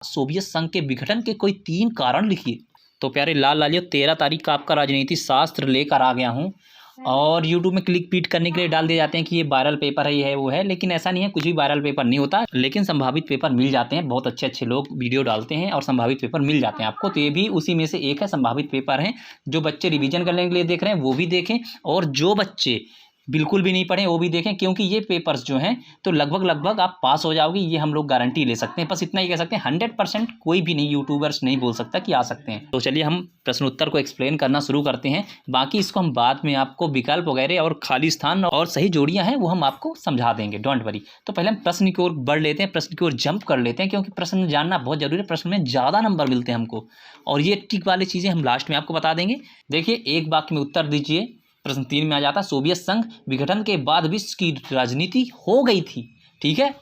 Soviet संघ के विघटन के कोई 3 कारण लिखिए। तो प्यारे लाल लालियो 13 तारीख का आपका राजनीति शास्त्र लेकर आ गया हूँ। और यूट्यूब में क्लिक पीट करने के लिए डाल दिए जाते हैं कि ये वायरल पेपर है, ये है, वो है, लेकिन ऐसा नहीं है, कुछ भी वायरल पेपर नहीं होता, लेकिन संभावित पेपर मिल जाते हैं। बहुत अच्छे अच्छे लोग वीडियो डालते हैं और संभावित पेपर मिल जाते हैं आपको, तो ये भी उसी में से एक है, संभावित पेपर है। जो बच्चे रिवीजन करने के लिए देख रहे हैं वो भी देखें, और जो बच्चे बिल्कुल भी नहीं पढ़े वो भी देखें, क्योंकि ये पेपर्स जो हैं तो लगभग आप पास हो जाओगे, ये हम लोग गारंटी ले सकते हैं। बस इतना ही कह सकते हैं, 100% कोई भी नहीं यूट्यूबर्स नहीं बोल सकता कि आ सकते हैं। तो चलिए हम प्रश्न उत्तर को एक्सप्लेन करना शुरू करते हैं। बाकी इसको हम बाद में आपको विकल्प वगैरह और खाली स्थान और सही जोड़ियाँ हैं वो हम आपको समझा देंगे, डोंट वरी। तो पहले हम प्रश्न की ओर बढ़ लेते हैं, प्रश्न की ओर जंप कर लेते हैं, क्योंकि प्रश्न जानना बहुत जरूरी है। प्रश्न में ज़्यादा नंबर मिलते हैं हमको, और ये टिक वाली चीज़ें हम लास्ट में आपको बता देंगे। देखिए, एक वाक्य में उत्तर दीजिए। प्रश्न 3 में आ जाता है, सोवियत संघ विघटन के बाद विश्व की राजनीति हो गई थी। ठीक है,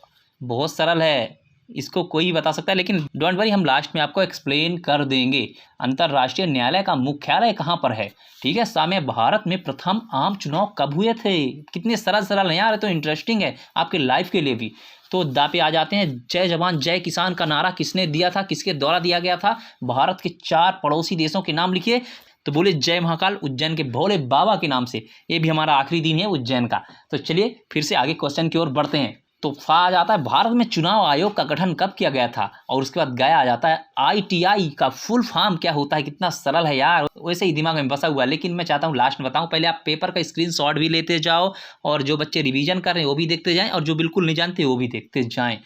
बहुत सरल है, इसको कोई भी बता सकता है, लेकिन डोंट वरी, हम लास्ट में आपको एक्सप्लेन कर देंगे। अंतर्राष्ट्रीय न्यायालय का मुख्यालय कहाँ पर है? ठीक है, सामने भारत में प्रथम आम चुनाव कब हुए थे? कितने सरल हैं यार, तो इंटरेस्टिंग है आपके लाइफ के लिए भी। तो दा पे आ जाते हैं, जय जवान जय किसान का नारा किसने दिया था, किसके द्वारा दिया गया था? भारत के 4 पड़ोसी देशों के नाम लिखिए। तो बोले जय महाकाल, उज्जैन के भोले बाबा के नाम से। ये भी हमारा आखिरी दिन है उज्जैन का। तो चलिए फिर से आगे क्वेश्चन की ओर बढ़ते हैं। तो आ जाता है, भारत में चुनाव आयोग का गठन कब किया गया था? और उसके बाद गया आ जाता है, ITI का फुल फॉर्म क्या होता है? कितना सरल है यार, वैसे ही दिमाग में बसा हुआ है, लेकिन मैं चाहता हूँ लास्ट में बताऊँ। पहले आप पेपर का स्क्रीनशॉट भी लेते जाओ, और जो बच्चे रिवीजन कर रहे हैं वो भी देखते जाएं, और जो बिल्कुल नहीं जानते वो भी देखते जाएं।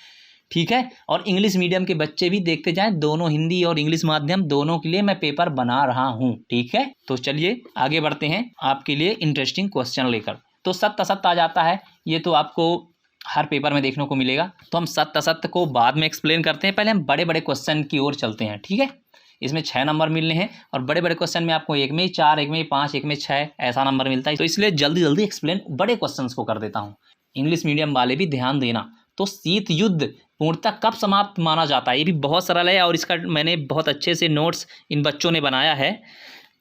ठीक है, और इंग्लिश मीडियम के बच्चे भी देखते जाएं, दोनों हिंदी और इंग्लिश माध्यम दोनों के लिए मैं पेपर बना रहा हूं। ठीक है, तो चलिए आगे बढ़ते हैं आपके लिए इंटरेस्टिंग क्वेश्चन लेकर। तो सत्य असत्य आ जाता है, ये तो आपको हर पेपर में देखने को मिलेगा, तो हम सत्य असत्य को बाद में एक्सप्लेन करते हैं। पहले हम बड़े बड़े क्वेश्चन की ओर चलते हैं। ठीक है, इसमें 6 नंबर मिलने हैं, और बड़े बड़े क्वेश्चन में आपको एक में ही 4, एक में ही 5, एक में 6 ऐसा नंबर मिलता है। तो इसलिए जल्दी जल्दी एक्सप्लेन बड़े क्वेश्चन को कर देता हूँ। इंग्लिश मीडियम वाले भी ध्यान देना। तो शीत युद्ध पूर्णतः कब समाप्त माना जाता है? ये भी बहुत सरल है, और इसका मैंने बहुत अच्छे से नोट्स इन बच्चों ने बनाया है,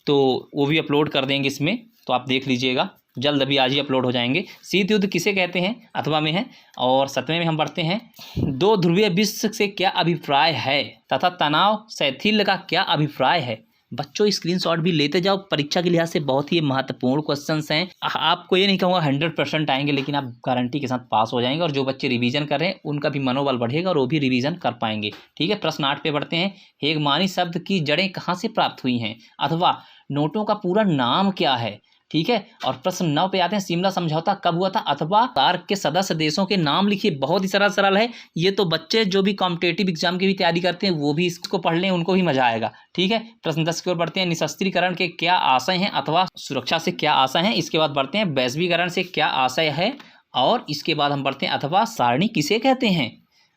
तो वो भी अपलोड कर देंगे इसमें, तो आप देख लीजिएगा, जल्द अभी आज ही अपलोड हो जाएंगे। शीत युद्ध किसे कहते हैं? अथवा में है। और 7वें में हम बढ़ते हैं, 2 ध्रुवीय विश्व से क्या अभिप्राय है तथा तनाव शैथिल्य का क्या अभिप्राय है? बच्चों स्क्रीनशॉट भी लेते जाओ, परीक्षा के लिहाज से बहुत ही महत्वपूर्ण क्वेश्चंस हैं। आपको ये नहीं कहूँगा 100% आएंगे, लेकिन आप गारंटी के साथ पास हो जाएंगे, और जो बच्चे रिवीजन कर रहे हैं उनका भी मनोबल बढ़ेगा और वो भी रिवीजन कर पाएंगे। ठीक है, प्रश्न 8 पे बढ़ते हैं, हेगमानी शब्द की जड़ें कहाँ से प्राप्त हुई हैं? अथवा नोटों का पूरा नाम क्या है? ठीक है, और प्रश्न 9 पे आते हैं, शिमला समझौता कब हुआ था? अथवा सार्क के सदस्य देशों के नाम लिखिए। बहुत ही सरल है, ये तो बच्चे जो भी कॉम्पिटेटिव एग्जाम की भी तैयारी करते हैं वो भी इसको पढ़ लें, उनको भी मजा आएगा। ठीक है, प्रश्न 10 की ओर बढ़ते हैं, निशस्त्रीकरण के क्या आशय हैं? अथवा सुरक्षा से क्या आशय हैं? इसके बाद बढ़ते हैं, वैश्वीकरण से क्या आशय है? और इसके बाद हम बढ़ते हैं, अथवा सारणी किसे कहते हैं?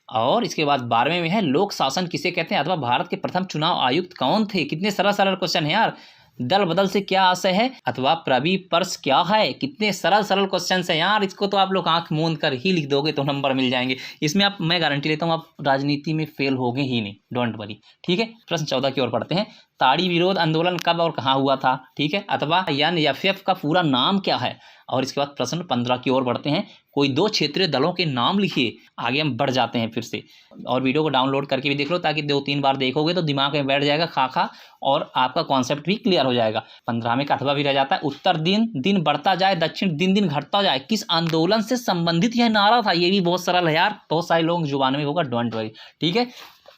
और इसके बाद 12वें में है, लोक शासन किसे कहते हैं? अथवा भारत के प्रथम चुनाव आयुक्त कौन थे? कितने सरल क्वेश्चन है यार। दल बदल से क्या आशय है? अथवा प्रवी पर्स क्या है? कितने सरल क्वेश्चन है यार, इसको तो आप लोग आंख मूंद कर ही लिख दोगे तो नंबर मिल जाएंगे। इसमें आप, मैं गारंटी लेता हूँ, आप राजनीति में फेल होगे ही नहीं, डोंट वरी। ठीक है, प्रश्न 14 की ओर पढ़ते हैं, ताड़ी विरोध आंदोलन कब और कहाँ हुआ था? ठीक है, अथवा NFF का पूरा नाम क्या है? और इसके बाद प्रश्न 15 की ओर बढ़ते हैं, कोई 2 क्षेत्रीय दलों के नाम लिखिए। आगे हम बढ़ जाते हैं फिर से, और वीडियो को डाउनलोड करके भी देख लो, ताकि 2-3 बार देखोगे तो दिमाग में बैठ जाएगा खा, और आपका कॉन्सेप्ट भी क्लियर हो जाएगा। 15 में अथवा भी रह जाता है, उत्तर दिन बढ़ता जाए, दक्षिण दिन घटता जाए, किस आंदोलन से संबंधित यह नारा था? ये भी बहुत सरल है यार, बहुत सारे लोग जुबान में होगा, डोंट वरी। ठीक है,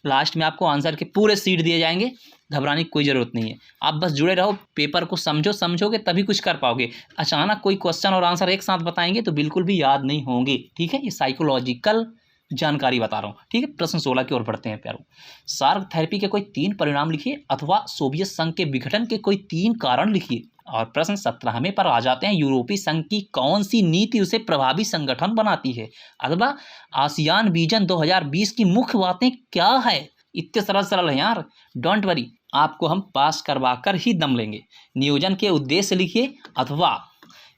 लास्ट में आपको आंसर के पूरे सीट दिए जाएंगे, घबराने की कोई ज़रूरत नहीं है। आप बस जुड़े रहो, पेपर को समझोगे तभी कुछ कर पाओगे। अचानक कोई क्वेश्चन और आंसर एक साथ बताएंगे तो बिल्कुल भी याद नहीं होंगे। ठीक है, ये साइकोलॉजिकल जानकारी बता रहा हूँ। ठीक है, प्रश्न 16 की ओर बढ़ते हैं प्यारों, सार्क थेरेपी के कोई 3 परिणाम लिखिए। अथवा सोवियत संघ के विघटन के कोई 3 कारण लिखिए। और प्रश्न 17वें पर आ जाते हैं, यूरोपीय संघ की कौन सी नीति उसे प्रभावी संगठन बनाती है? अथवा आसियान विजन 2020 की मुख्य बातें क्या है? इतने सरल है यार, डोंट वरी, आपको हम पास करवा कर ही दम लेंगे। नियोजन के उद्देश्य लिखिए। अथवा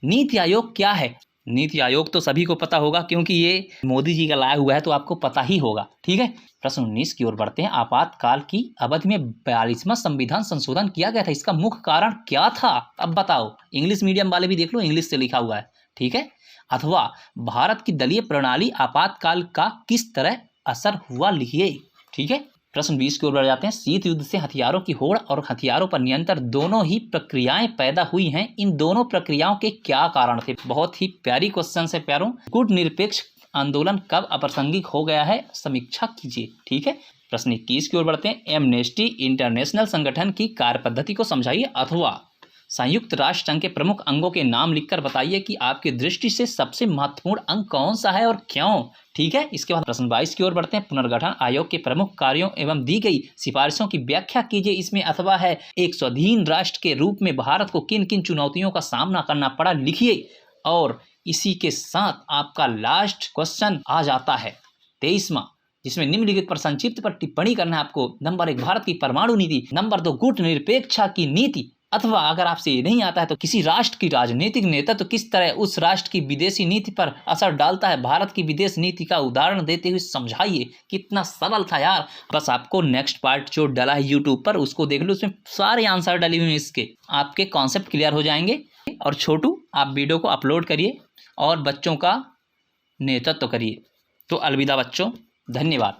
नीति आयोग क्या है? नीति आयोग तो सभी को पता होगा, क्योंकि ये मोदी जी का लाया हुआ है, तो आपको पता ही होगा। ठीक है, प्रश्न 19 की ओर बढ़ते हैं, आपातकाल की अवधि में 42वां संविधान संशोधन किया गया था, इसका मुख्य कारण क्या था? अब बताओ, इंग्लिश मीडियम वाले भी देख लो, इंग्लिश से लिखा हुआ है। ठीक है, अथवा भारत की दलीय प्रणाली आपातकाल का किस तरह असर हुआ लिखिए। ठीक है, प्रश्न 20 की ओर बढ़ जाते हैं। शीत युद्ध से हथियारों की होड़ और हथियारों पर नियंत्रण दोनों ही प्रक्रियाएं पैदा हुई हैं। इन दोनों प्रक्रियाओं के क्या कारण थे? बहुत ही प्यारी क्वेश्चन है प्यारों। गुट निरपेक्ष आंदोलन कब अप्रासंगिक हो गया है? समीक्षा कीजिए। ठीक है। प्रश्न 21 की ओर बढ़ते हैं। एमनेस्टी इंटरनेशनल संगठन की कार्यपद्धति को समझाइए, अथवा संयुक्त राष्ट्र संघ के प्रमुख अंगों के नाम लिखकर बताइए कि आपकी दृष्टि से सबसे महत्वपूर्ण अंग कौन सा है और क्यों। ठीक है। इसके बाद प्रश्न 22 की ओर बढ़ते हैं। पुनर्गठन आयोग के प्रमुख कार्यों एवं दी गई सिफारिशों की व्याख्या कीजिए। इसमें अथवा है एक स्वाधीन राष्ट्र के रूप में भारत को किन किन चुनौतियों का सामना करना पड़ा, लिखिए। और इसी के साथ आपका लास्ट क्वेश्चन आ जाता है 23वां, जिसमें निम्नलिखित पर संक्षिप्त पर टिप्पणी करना है आपको। नंबर 1 भारत की परमाणु नीति, नंबर 2 गुट निरपेक्षा की नीति, अथवा अगर आपसे ये नहीं आता है तो किसी राष्ट्र की राजनीतिक नेतृत्व किस तरह उस राष्ट्र की विदेशी नीति पर असर डालता है, भारत की विदेश नीति का उदाहरण देते हुए समझाइए। कितना सरल था यार। बस आपको नेक्स्ट पार्ट जो डला है यूट्यूब पर उसको देख लो, उसमें सारे आंसर डले हुए हैं, इसके आपके कॉन्सेप्ट क्लियर हो जाएंगे। और छोटू आप वीडियो को अपलोड करिए और बच्चों का नेतृत्व करिए। तो अलविदा बच्चों, धन्यवाद।